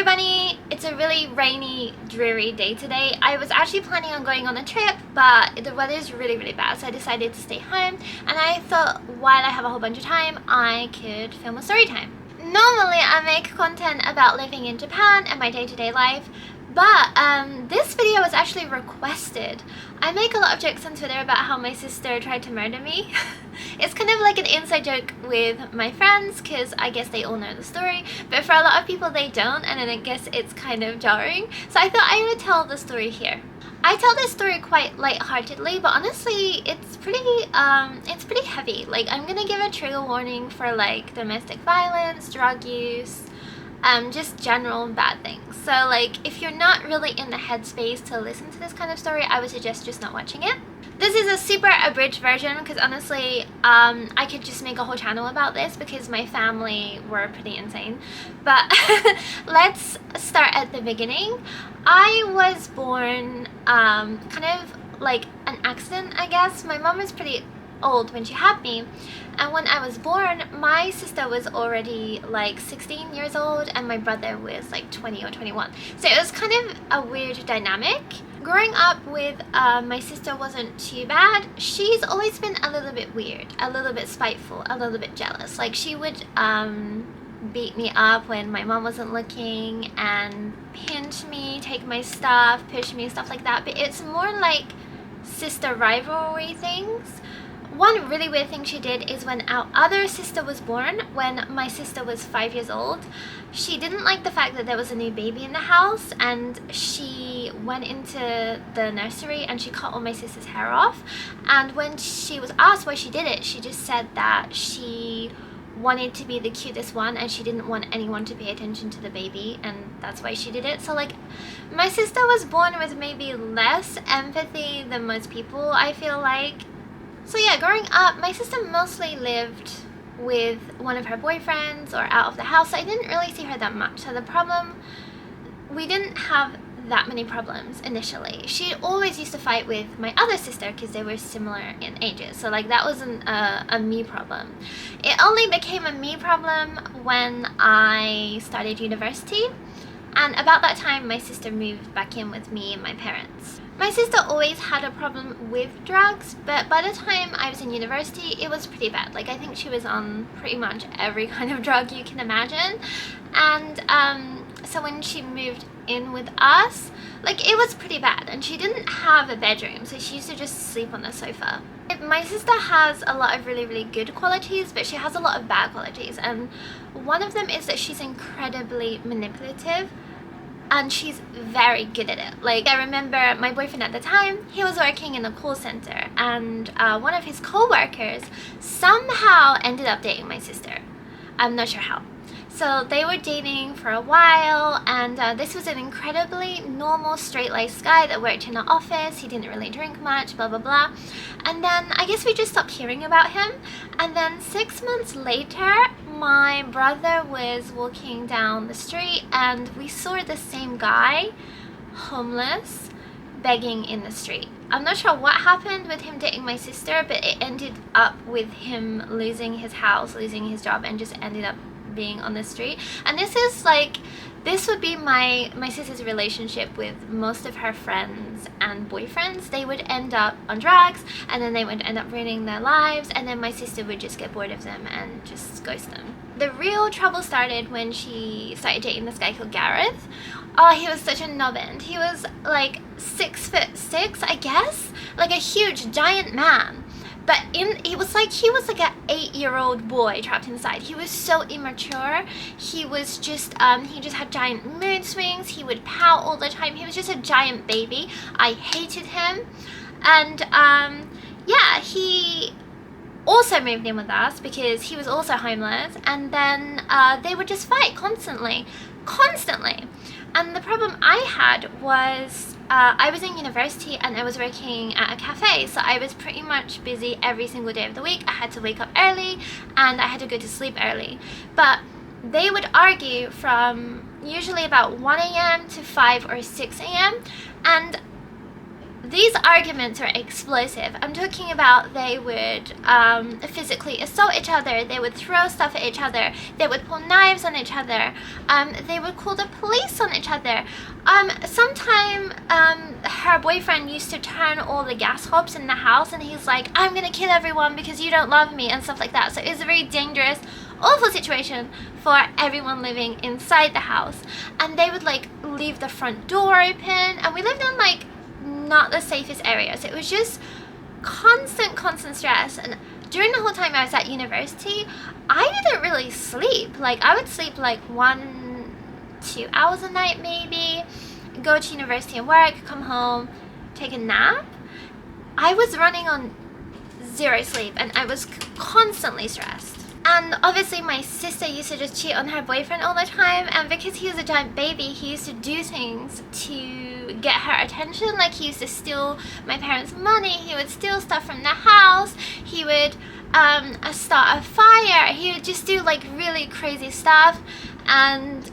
everybody! It's a really rainy, dreary day today. I was actually planning on going on a trip, but the weather is really bad, so I decided to stay home, and I thought while I have a whole bunch of time, I could film a story time. Normally I make content about living in Japan and my day-to-day life, but this video was actually requested. I make a lot of jokes on Twitter about how my sister tried to murder me. It's kind of like an inside joke with my friends because I guess they all know the story, but for a lot of people they don't, and then I guess it's kind of jarring. So I thought I would tell the story here. I tell this story quite lightheartedly, but honestly it's pretty heavy. Like, I'm gonna give a trigger warning for like domestic violence, drug use, just general bad things. So like, if you're not really in the headspace to listen to this kind of story, I would suggest just not watching it. This is a super abridged version because honestly, I could just make a whole channel about this because my family were pretty insane. But let's start at the beginning. I was born kind of like an accident, I guess. My mom was pretty old when she had me, and when I was born, my sister was already like 16 years old and my brother was like 20 or 21, so it was kind of a weird dynamic. Growing up with my sister wasn't too bad. She's always been a little bit weird, a little bit spiteful, a little bit jealous. Like, she would beat me up when my mom wasn't looking and pinch me, take my stuff, push me, stuff like that. But it's more like sister rivalry things. One really weird thing she did is when our other sister was born, when my sister was 5 years old, she didn't like the fact that there was a new baby in the house, and she went into the nursery and she cut all my sister's hair off. And when she was asked why she did it, she just said that she wanted to be the cutest one and she didn't want anyone to pay attention to the baby, and that's why she did it. So like, my sister was born with maybe less empathy than most people, I feel like. So yeah, growing up, my sister mostly lived with one of her boyfriends or out of the house, so I didn't really see her that much. So we didn't have that many problems initially. She always used to fight with my other sister because they were similar in ages, so like, that wasn't a me problem. It only became a me problem when I started university, and about that time my sister moved back in with me and my parents. My sister always had a problem with drugs, but by the time I was in university, it was pretty bad. Like, I think she was on pretty much every kind of drug you can imagine. And so when she moved in with us, like, it was pretty bad. And she didn't have a bedroom, so she used to just sleep on the sofa. My sister has a lot of really good qualities, but she has a lot of bad qualities. And one of them is that she's incredibly manipulative. And she's very good at it. Like, I remember my boyfriend at the time, he was working in a call center, and one of his co-workers somehow ended up dating my sister. I'm not sure how. So they were dating for a while, and this was an incredibly normal, straight-laced guy that worked in an office. He didn't really drink much, blah blah blah. And then I guess we just stopped hearing about him. And then 6 months later, my brother was walking down the street and we saw the same guy, homeless, begging in the street. I'm not sure what happened with him dating my sister, but it ended up with him losing his house, losing his job, and just ended up being on the street. And this would be my sister's relationship with most of her friends and boyfriends. They would end up on drugs, and then they would end up ruining their lives, and then my sister would just get bored of them and just ghost them. The real trouble started when she started dating this guy called Gareth. Oh, he was such a nubbin. He was like 6'6", I guess, like a huge giant man. But he was like an 8-year-old boy trapped inside. He was so immature. He was just he just had giant mood swings. He would pout all the time. He was just a giant baby. I hated him. And yeah, he also moved in with us because he was also homeless, and then they would just fight constantly. And the problem I had was I was in university and I was working at a cafe, so I was pretty much busy every single day of the week. I had to wake up early and I had to go to sleep early. But they would argue from usually about 1 a.m. to 5 or 6 a.m. and these arguments are explosive. I'm talking about they would physically assault each other, they would throw stuff at each other, they would pull knives on each other, they would call the police on each other. Sometime her boyfriend used to turn all the gas hobs in the house and he's like, I'm gonna kill everyone because you don't love me and stuff like that. So it was a very dangerous, awful situation for everyone living inside the house. And they would like leave the front door open, and we lived in like not the safest areas. It was just constant stress. And during the whole time I was at university, I didn't really sleep. Like I would sleep like 1-2 hours a night maybe, go to university and work, come home, take a nap. I was running on 0 sleep and I was constantly stressed. And obviously my sister used to just cheat on her boyfriend all the time, and because he was a giant baby, he used to do things to get her attention. Like he used to steal my parents' money, he would steal stuff from the house, he would start a fire, he would just do like really crazy stuff. And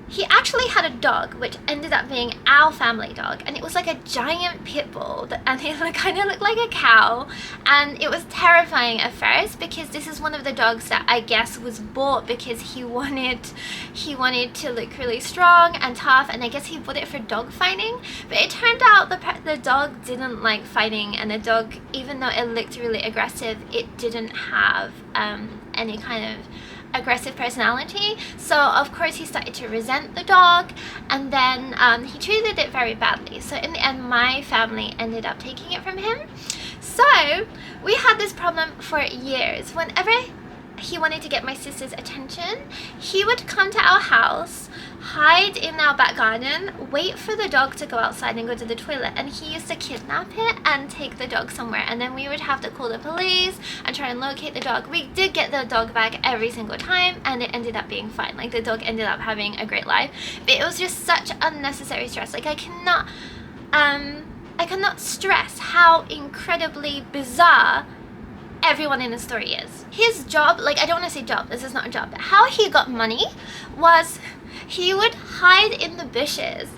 he actually had a dog which ended up being our family dog, and it was like a giant pit bull and it kind of looked like a cow, and it was terrifying at first because this is one of the dogs that I guess was bought because he wanted to look really strong and tough, and I guess he bought it for dog fighting. But it turned out the dog didn't like fighting, and the dog, even though it looked really aggressive, it didn't have any kind of aggressive personality. So of course he started to resent the dog, and then he treated it very badly. So in the end my family ended up taking it from him. So we had this problem for years. Whenever he wanted to get my sister's attention, he would come to our house, hide in our back garden, wait for the dog to go outside and go to the toilet, and he used to kidnap it and take the dog somewhere, and then we would have to call the police and try and locate the dog. We did get the dog back every single time, and it ended up being fine. Like the dog ended up having a great life, but it was just such unnecessary stress. Like I cannot stress how incredibly bizarre everyone in the story is. His job, like I don't want to say job, this is not a job, but how he got money was he would hide in the bushes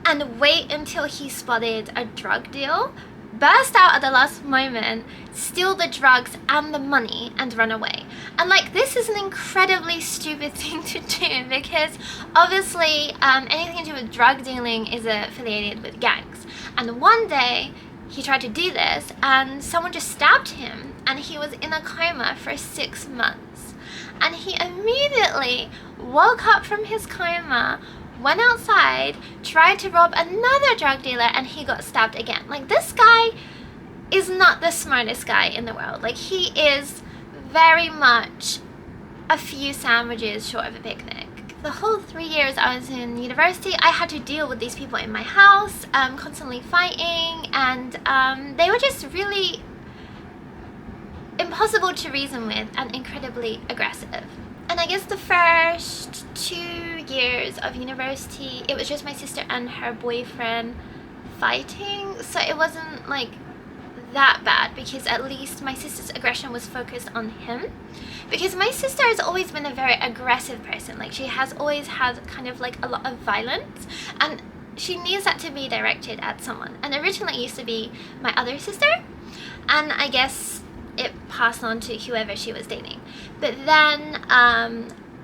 and wait until he spotted a drug deal, burst out at the last moment, steal the drugs and the money and run away. And like this is an incredibly stupid thing to do because obviously anything to do with drug dealing is affiliated with gangs. And one day he tried to do this and someone just stabbed him, and he was in a coma for 6 months. And he immediately woke up from his coma, went outside, tried to rob another drug dealer, and he got stabbed again. Like this guy is not the smartest guy in the world. Like he is very much a few sandwiches short of a picnic. The whole 3 years I was in university, I had to deal with these people in my house, constantly fighting, and they were just really impossible to reason with and incredibly aggressive. And I guess the first 2 years of university, it was just my sister and her boyfriend fighting, so it wasn't like that bad because at least my sister's aggression was focused on him. Because my sister has always been a very aggressive person, like she has always had kind of like a lot of violence, and she needs that to be directed at someone. And originally it used to be my other sister, and I guess it passed on to whoever she was dating. But then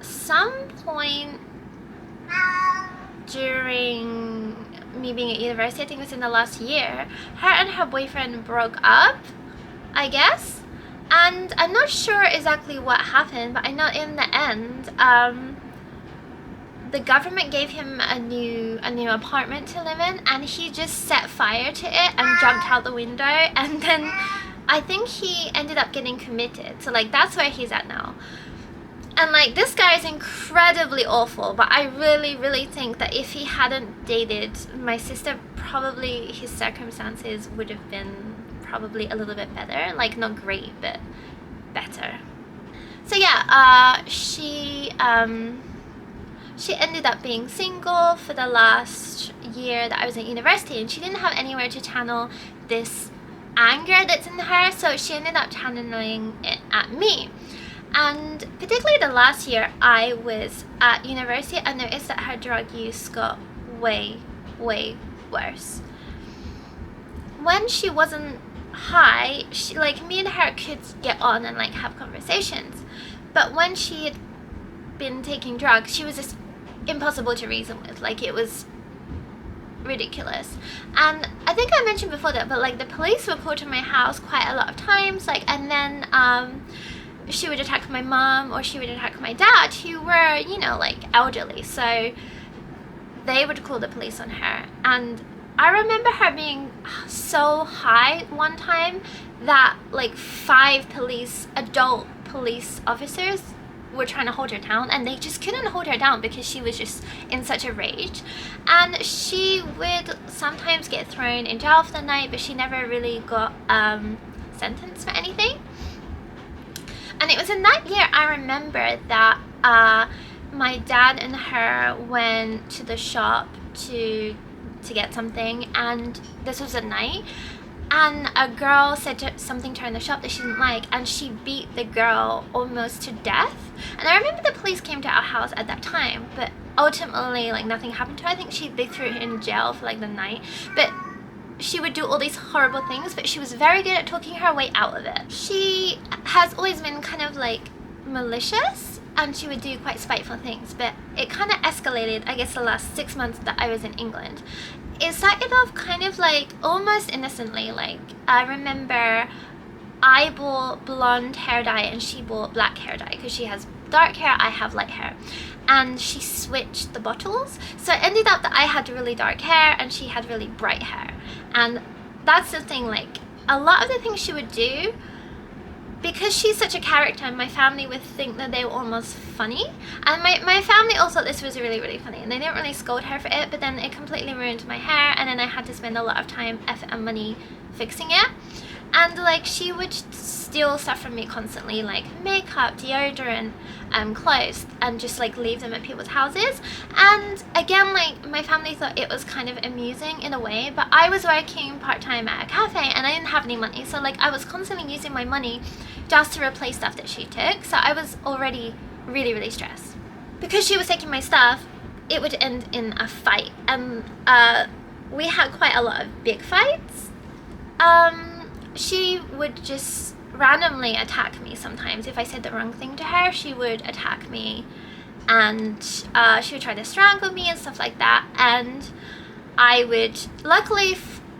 some point during me being at university, I think it was in the last year, her and her boyfriend broke up, I guess. And I'm not sure exactly what happened, but I know in the end the government gave him a new apartment to live in, and he just set fire to it and jumped out the window, and then I think he ended up getting committed. So like that's where he's at now. And like this guy is incredibly awful, but I really think that if he hadn't dated my sister, probably his circumstances would have been probably a little bit better. Like not great, but better. So yeah, she ended up being single for the last year that I was at university, and she didn't have anywhere to channel this anger that's in her, so she ended up channeling it at me. And particularly the last year I was at university, I noticed that her drug use got way worse. when she wasn't high, like me and her could get on and like have conversations, but when she had been taking drugs, she was just impossible to reason with. Like, it was ridiculous. And I think I mentioned before that, but like the police were called to my house quite a lot of times, like, and then she would attack my mom or she would attack my dad, who were, you know, like elderly, so they would call the police on her. And I remember her being so high one time that like 5 adult police officers were trying to hold her down, and they just couldn't hold her down because she was just in such a rage. And she would sometimes get thrown in jail for the night, but she never really got sentenced for anything. And it was in that year I remember that my dad and her went to the shop to get something, and this was at night, and a girl said something to her in the shop that she didn't like, and she beat the girl almost to death. And I remember the police came to our house at that time, but ultimately like nothing happened to her. I think they threw her in jail for like the night, but she would do all these horrible things, but she was very good at talking her way out of it. She has always been kind of like malicious, and she would do quite spiteful things, but it kind of escalated, I guess, the last 6 months that I was in England. It started off kind of like almost innocently. Like, I remember I bought blonde hair dye and she bought black hair dye, because she has dark hair, I have light hair, and she switched the bottles, so it ended up that I had really dark hair and she had really bright hair. And that's the thing, like a lot of the things she would do, because she's such a character, my family would think that they were almost funny, and my family also thought this was really, really funny, and they didn't really scold her for it, but then it completely ruined my hair, and then I had to spend a lot of time, effort and money fixing it. And like, she would steal stuff from me constantly, like makeup, deodorant, clothes, and just like leave them at people's houses. And again, like, my family thought it was kind of amusing in a way, but I was working part-time at a cafe and I didn't have any money, so like I was constantly using my money just to replace stuff that she took, so I was already really, really stressed. Because she was taking my stuff, it would end in a fight, and we had quite a lot of big fights. She would just randomly attack me sometimes. If I said the wrong thing to her, she would attack me, and she would try to strangle me and stuff like that. And I would, luckily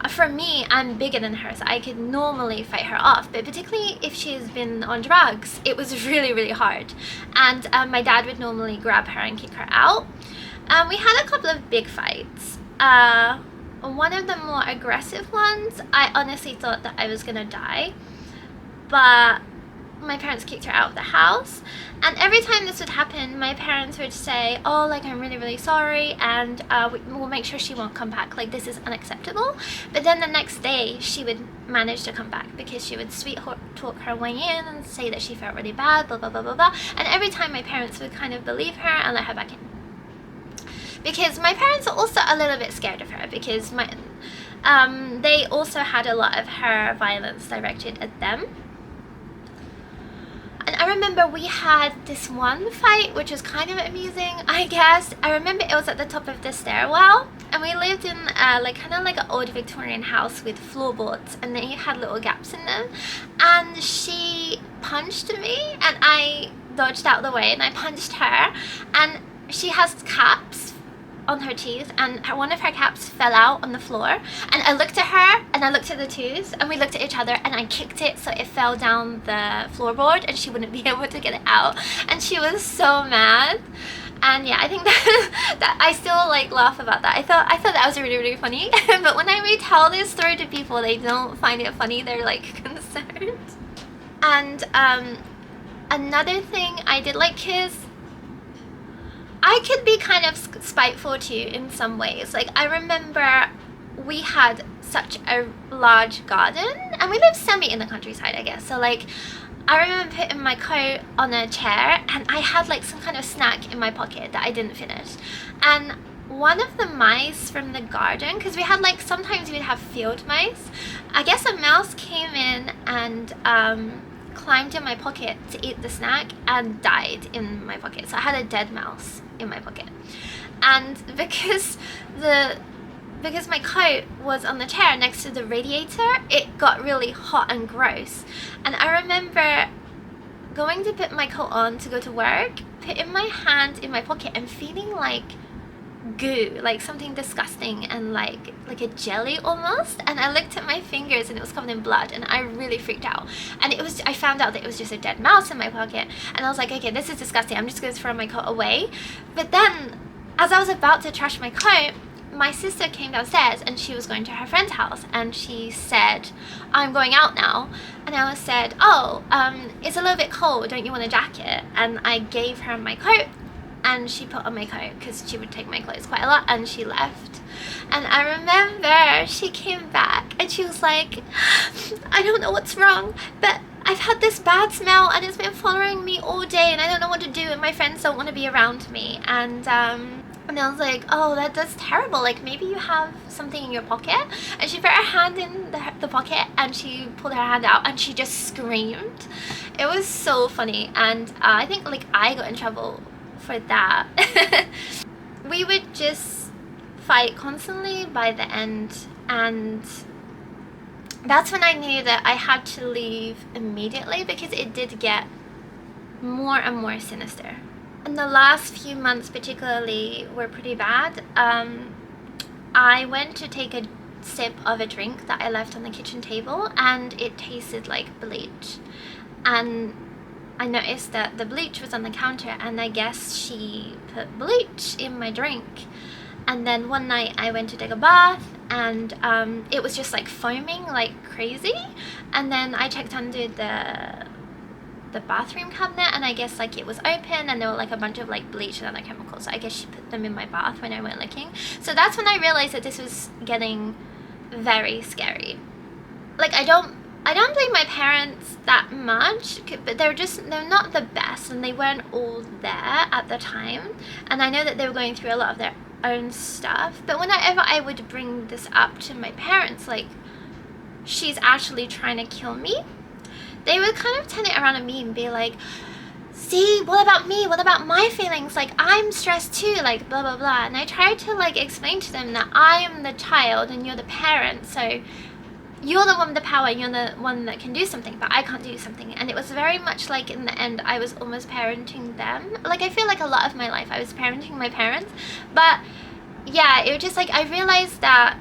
for me, I'm bigger than her, so I could normally fight her off, but particularly if she's been on drugs, it was really, really hard. And my dad would normally grab her and kick her out. We had a couple of big fights. One of the more aggressive ones, I honestly thought that I was gonna die, but my parents kicked her out of the house. And every time this would happen, my parents would say, oh, like, I'm really, really sorry, and we'll make sure she won't come back, like, this is unacceptable. But then the next day she would manage to come back, because she would sweet talk her way in and say that she felt really bad, blah blah blah blah blah. And every time my parents would kind of believe her and let her back in, because my parents are also a little bit scared of her, because they also had a lot of her violence directed at them. And I remember we had this one fight which was kind of amusing, I guess. I remember it was at the top of the stairwell, and we lived in like kind of like an old Victorian house with floorboards, and they had little gaps in them. And she punched me, and I dodged out of the way, and I punched her, and she has caps on her teeth, and one of her caps fell out on the floor, and I looked at her and I looked at the tooth, and we looked at each other, and I kicked it so it fell down the floorboard and she wouldn't be able to get it out, and she was so mad. And yeah, I think that I still like laugh about that. I thought that was really, really funny. But when I retell this story to people, they don't find it funny, they're like concerned. And another thing I did like, kids, I could be kind of spiteful too in some ways. Like, I remember we had such a large garden, and we lived semi in the countryside, I guess. So like, I remember putting my coat on a chair, and I had like some kind of snack in my pocket that I didn't finish. And one of the mice from the garden, because we had like, sometimes we'd have field mice, I guess a mouse came in and climbed in my pocket to eat the snack and died in my pocket. So I had a dead mouse in my pocket. And because the because my coat was on the chair next to the radiator, it got really hot and gross. And I remember going to put my coat on to go to work, putting my hand in my pocket and feeling like goo, like something disgusting and like a jelly almost. And I looked at my fingers and it was covered in blood, and I really freaked out. And I found out that it was just a dead mouse in my pocket, and I was like, okay, this is disgusting, I'm just going to throw my coat away. But then as I was about to trash my coat, my sister came downstairs and she was going to her friend's house, and she said, I'm going out now. And I said, oh, it's a little bit cold, don't you want a jacket? And I gave her my coat, and she put on my coat because she would take my clothes quite a lot, and she left. And I remember she came back and she was like, I don't know what's wrong, but I've had this bad smell and it's been following me all day and I don't know what to do, and my friends don't want to be around me. And I was like, oh, that's terrible, like maybe you have something in your pocket. And she put her hand in the pocket and she pulled her hand out and she just screamed. It was so funny. And I think like I got in trouble for that. We would just fight constantly by the end, and that's when I knew that I had to leave immediately, because it did get more and more sinister. And the last few months particularly were pretty bad. I went to take a sip of a drink that I left on the kitchen table, and it tasted like bleach. And I noticed that the bleach was on the counter, and I guess she put bleach in my drink. And then one night I went to take a bath, and it was just like foaming like crazy. And then I checked under the bathroom cabinet, and I guess like it was open, and there were like a bunch of like bleach and other chemicals. So I guess she put them in my bath when I went looking. So that's when I realized that this was getting very scary. Like I don't blame my parents that much, but they're not the best, and they weren't all there at the time. And I know that they were going through a lot of their own stuff, but whenever I would bring this up to my parents, like she's actually trying to kill me, they would kind of turn it around at me and be like, see, what about me? What about my feelings? Like, I'm stressed too, like, blah, blah, blah. And I tried to, like, explain to them that I am the child and you're the parent, so you're the one with the power, you're the one that can do something, but I can't do something. And it was very much like, in the end, I was almost parenting them. Like, I feel like a lot of my life I was parenting my parents. But, yeah, it was just, like, I realized that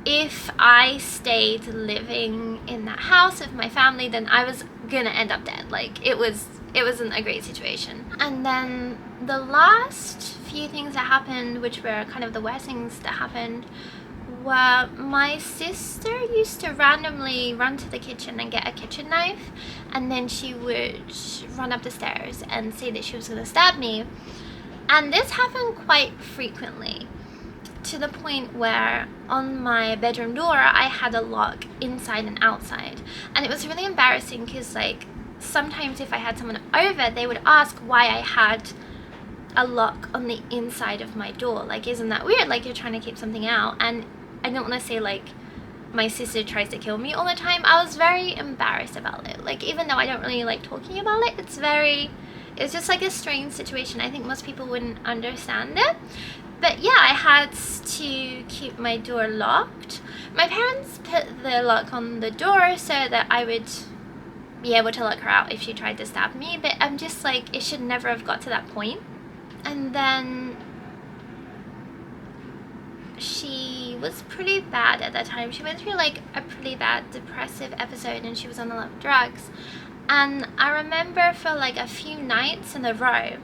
if I stayed living in that house with my family, then I was gonna end up dead. Like, it wasn't a great situation. And then the last few things that happened, which were kind of the worst things that happened, were my sister used to randomly run to the kitchen and get a kitchen knife, and then she would run up the stairs and say that she was gonna stab me. And this happened quite frequently, to the point where on my bedroom door I had a lock inside and outside. And it was really embarrassing because, like, sometimes if I had someone over, they would ask why I had a lock on the inside of my door. Like, isn't that weird? Like, you're trying to keep something out. And I don't want to say like my sister tries to kill me all the time. I was very embarrassed about it. Like, even though I don't really like talking about it, it's just like a strange situation. I think most people wouldn't understand it. But yeah, I had to keep my door locked. My parents put the lock on the door so that I would be able to lock her out if she tried to stab me, but I'm just like, it should never have got to that point. And then she was pretty bad at that time. She went through like a pretty bad depressive episode, and she was on a lot of drugs. And I remember for like a few nights in a row,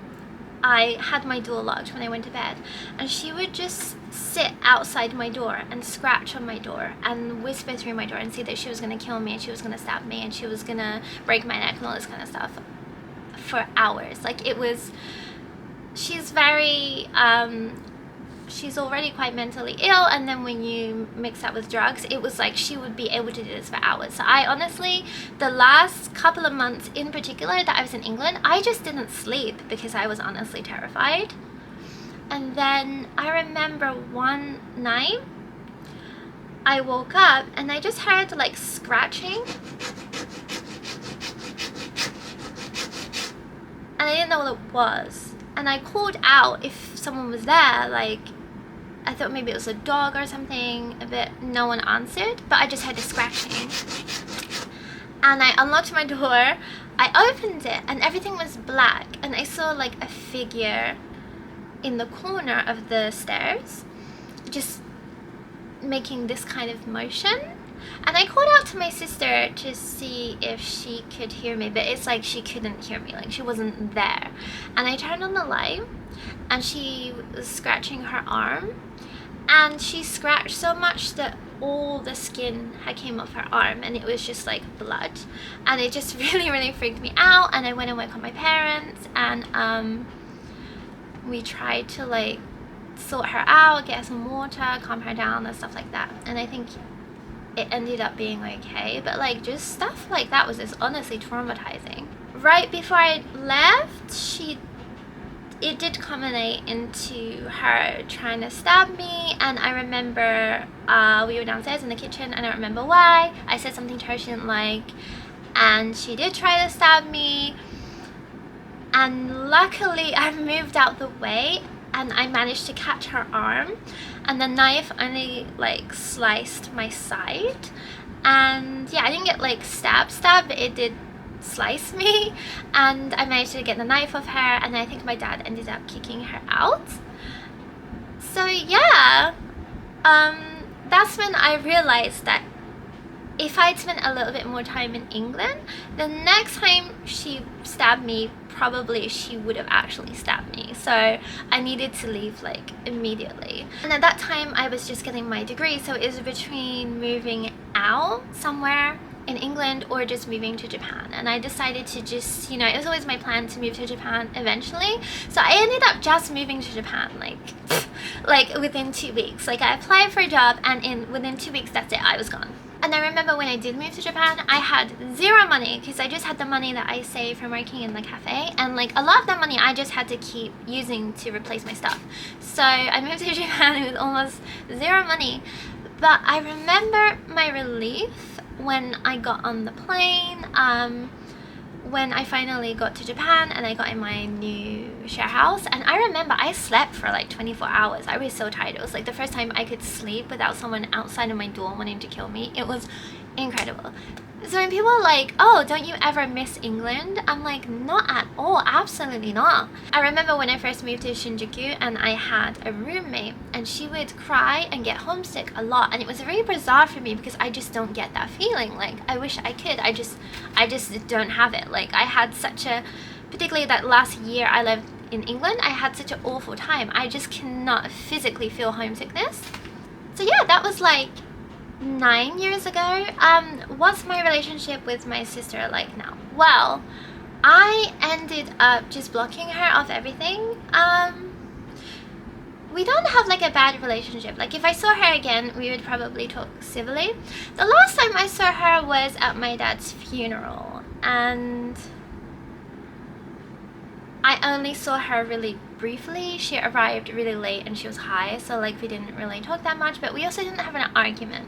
I had my door locked when I went to bed, and she would just sit outside my door and scratch on my door and whisper through my door and say that she was going to kill me and she was going to stab me and she was going to break my neck and all this kind of stuff for hours. Like, it was, she's very, she's already quite mentally ill, and then when you mix that with drugs, it was like she would be able to do this for hours. So I honestly, the last couple of months in particular that I was in England, I just didn't sleep because I was honestly terrified. And then I remember one night I woke up and I just heard like scratching, and I didn't know what it was. And I called out if someone was there, like, I thought maybe it was a dog or something, but no one answered, but I just heard a scratching. And I unlocked my door, I opened it, and everything was black, and I saw like a figure in the corner of the stairs just making this kind of motion. And I called out to my sister to see if she could hear me, but it's like she couldn't hear me, like she wasn't there. And I turned on the light, and she was scratching her arm, and she scratched so much that all the skin had came off her arm, and it was just like blood, and it just really freaked me out. And I went and woke up my parents, and we tried to like sort her out, get her some water, calm her down and stuff like that, and I think it ended up being okay. But like just stuff like that was just honestly traumatizing. Right before I left, it did culminate into her trying to stab me, and I remember we were downstairs in the kitchen, and I don't remember why. I said something to her she didn't like, and she did try to stab me, and luckily I moved out the way and I managed to catch her arm, and the knife only like sliced my side, and yeah, I didn't get like stabbed, but it did slice me, and I managed to get the knife off her, and I think my dad ended up kicking her out. So yeah, that's when I realized that if I'd spent a little bit more time in England, the next time she stabbed me, probably she would have actually stabbed me. So I needed to leave like immediately. And at that time I was just getting my degree, so it was between moving out somewhere in England or just moving to Japan, and I decided to just, you know, it was always my plan to move to Japan eventually, so I ended up just moving to Japan like within 2 weeks. Like I applied for a job, and within 2 weeks, that's it, I was gone. And I remember when I did move to Japan, I had zero money because I just had the money that I saved from working in the cafe, and like a lot of that money I just had to keep using to replace my stuff. So I moved to Japan with almost zero money, but I remember my relief when I got on the plane, when I finally got to Japan and I got in my new share house. And I remember I slept for like 24 hours. I was so tired. It was like the first time I could sleep without someone outside of my door wanting to kill me. It was incredible. So when people are like, oh, don't you ever miss England? I'm like, not at all, absolutely not. I remember when I first moved to Shinjuku and I had a roommate, and she would cry and get homesick a lot, and it was very bizarre for me because I just don't get that feeling. Like I wish I could, I just don't have it. Like I had such a, particularly that last year I lived in England, I had such an awful time. I just cannot physically feel homesickness. So yeah, that was like 9 years ago. What's my relationship with my sister like now? Well, I ended up just blocking her off everything. We don't have like a bad relationship. Like if I saw her again, we would probably talk civilly. The last time I saw her was at my dad's funeral, and I only saw her really briefly. She arrived really late and she was high, so like we didn't really talk that much, but we also didn't have an argument.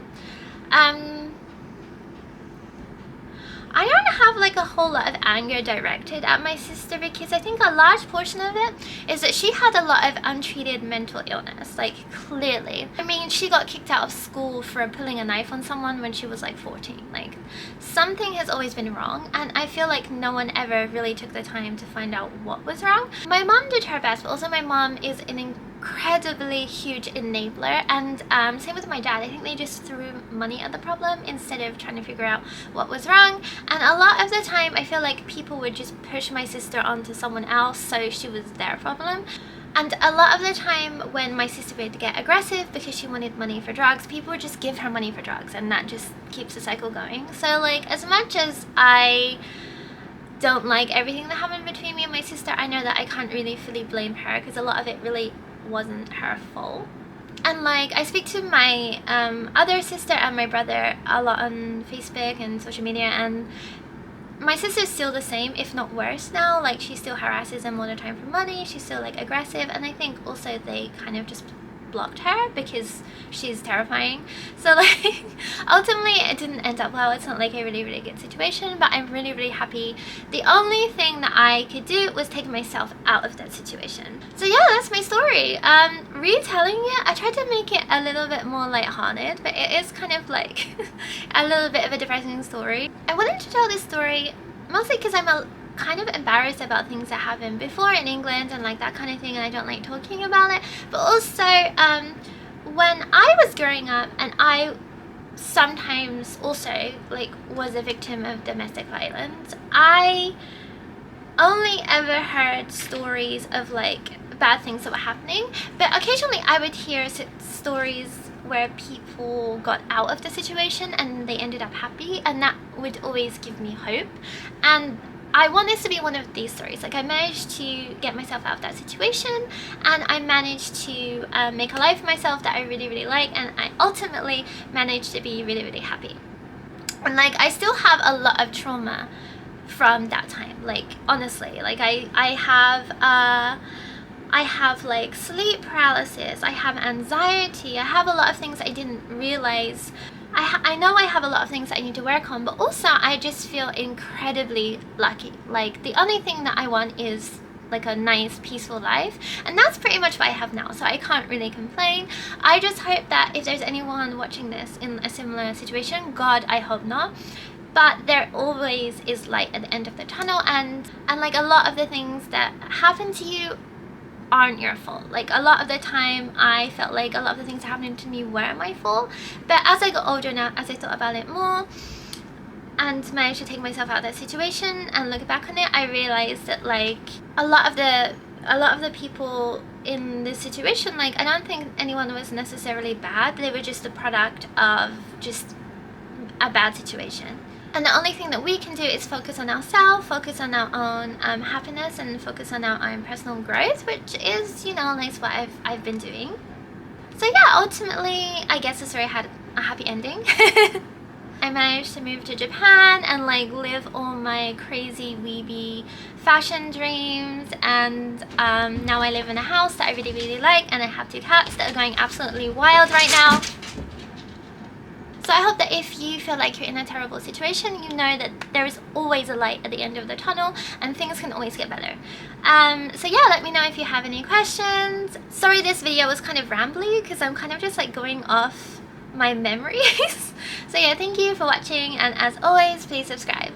I don't have like a whole lot of anger directed at my sister because I think a large portion of it is that she had a lot of untreated mental illness, like clearly. I mean, she got kicked out of school for pulling a knife on someone when she was like 14. Like something has always been wrong, and I feel like no one ever really took the time to find out what was wrong. My mom did her best, but also my mom is an incredibly huge enabler, and same with my dad. I think they just threw money at the problem instead of trying to figure out what was wrong. And a lot of the time I feel like people would just push my sister onto someone else, so she was their problem. And a lot of the time when my sister would get aggressive because she wanted money for drugs, people would just give her money for drugs, and that just keeps the cycle going. So like as much as I don't like everything that happened between me and my sister, I know that I can't really fully blame her because a lot of it really wasn't her fault. And like I speak to my other sister and my brother a lot on Facebook and social media, and my sister's still the same, if not worse now. Like she still harasses them all the time for money, she's still like aggressive, and I think also they kind of just blocked her because she's terrifying. So like ultimately it didn't end up well. It's not like a really good situation, but I'm really happy. The only thing that I could do was take myself out of that situation. So yeah, that's my story. Retelling it, I tried to make it a little bit more lighthearted, but it is kind of like a little bit of a depressing story. I wanted to tell this story mostly because I'm kind of embarrassed about things that happened before in England and like that kind of thing, and I don't like talking about it. But also when I was growing up, and I sometimes also like was a victim of domestic violence, I only ever heard stories of like bad things that were happening, but occasionally I would hear stories where people got out of the situation and they ended up happy, and that would always give me hope. And I want this to be one of these stories. Like I managed to get myself out of that situation, and I managed to make a life for myself that I really like, and I ultimately managed to be really happy. And like I still have a lot of trauma from that time. Like honestly, like I have like sleep paralysis, I have anxiety, I have a lot of things I didn't realize. I know I have a lot of things that I need to work on, but also I just feel incredibly lucky. Like the only thing that I want is like a nice peaceful life, and that's pretty much what I have now, so I can't really complain. I just hope that if there's anyone watching this in a similar situation, God, I hope not, but there always is light at the end of the tunnel, and like a lot of the things that happen to you aren't your fault. Like a lot of the time I felt like a lot of the things happening to me were my fault, but as I got older now, as I thought about it more and managed to take myself out of that situation and look back on it, I realized that like a lot of the people in this situation, like I don't think anyone was necessarily bad. They were just a product of just a bad situation. And the only thing that we can do is focus on ourselves, focus on our own happiness, and focus on our own personal growth, which is, you know, like what I've been doing. So yeah, ultimately, I guess the story had a happy ending. I managed to move to Japan and like live all my crazy weeby fashion dreams, and now I live in a house that I really like, and I have 2 cats that are going absolutely wild right now. So I hope that if you feel like you're in a terrible situation, you know that there is always a light at the end of the tunnel and things can always get better. So yeah, let me know if you have any questions. Sorry this video was kind of rambly because I'm kind of just like going off my memories. So yeah, thank you for watching, and as always, please subscribe.